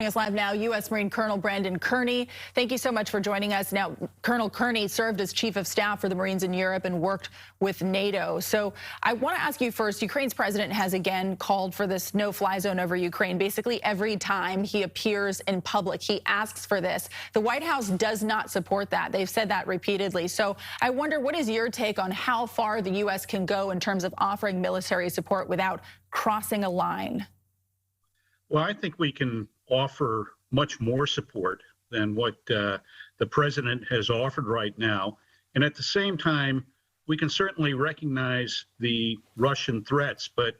Joining us live now, U.S. Marine Colonel Brandon Kearney. Thank you so much for joining us. Now, Colonel Kearney served as Chief of Staff for the Marines in Europe and worked with NATO. So I want to ask you first, Ukraine's president has again called for this no-fly zone over Ukraine. Basically, every time he appears in public, he asks for this. The White House does not support that. They've said that repeatedly. So I wonder, what is your take on how far the U.S. can go in terms of offering military support without crossing a line? Well, I think we can offer much more support than what the president has offered right now. And at the same time, we can certainly recognize the Russian threats, but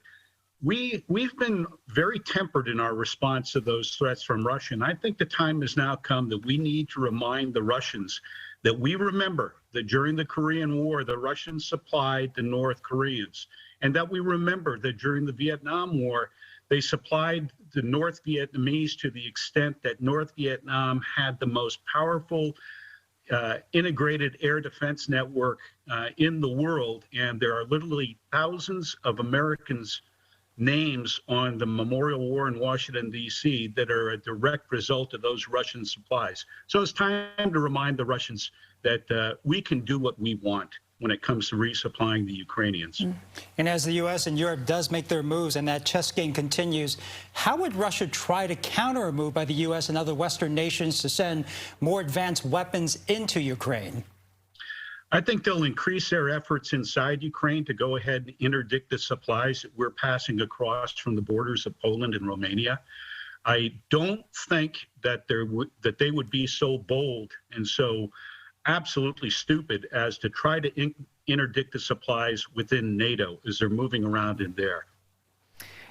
we've been very tempered in our response to those threats from Russia. And I think the time has now come that we need to remind the Russians that we remember that during the Korean War, the Russians supplied the North Koreans, and that we remember that during the Vietnam War, they supplied the North Vietnamese to the extent that North Vietnam had the most powerful integrated air defense network in the world. And there are literally thousands of Americans' names on the Memorial War in Washington, D.C. that are a direct result of those Russian supplies. So it's time to remind the Russians that we can do what we want when it comes to resupplying the Ukrainians. And as the U.S. and Europe does make their moves and that chess game continues, how would Russia try to counter a move by the U.S. and other Western nations to send more advanced weapons into Ukraine? I think they'll increase their efforts inside Ukraine to go ahead and interdict the supplies that we're passing across from the borders of Poland and Romania. I don't think that they would be so bold and so absolutely stupid as to try to interdict the supplies within NATO as they're moving around in there.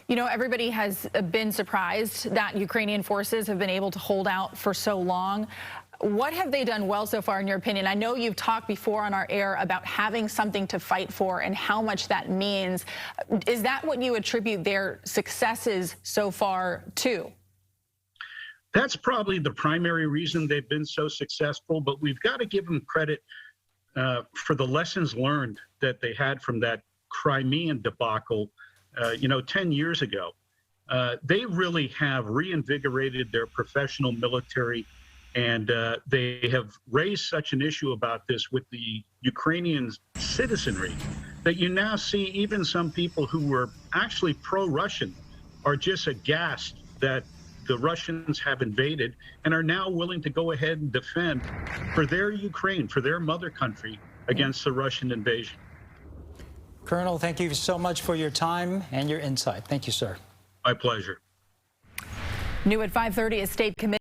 You know, everybody has been surprised that Ukrainian forces have been able to hold out for so long. What have they done well so far, in your opinion? I know you've talked before on our air about having something to fight for and how much that means. Is that what you attribute their successes so far to? That's probably the primary reason they've been so successful, but we've got to give them credit for the lessons learned that they had from that Crimean debacle, 10 years ago. They really have reinvigorated their professional military, and they have raised such an issue about this with the Ukrainian citizenry that you now see even some people who were actually pro-Russian are just aghast that the Russians have invaded and are now willing to go ahead and defend for their Ukraine, for their mother country, against the Russian invasion. Colonel, thank you so much for your time and your insight. Thank you, sir. My pleasure. New at 5:30 is State Committee.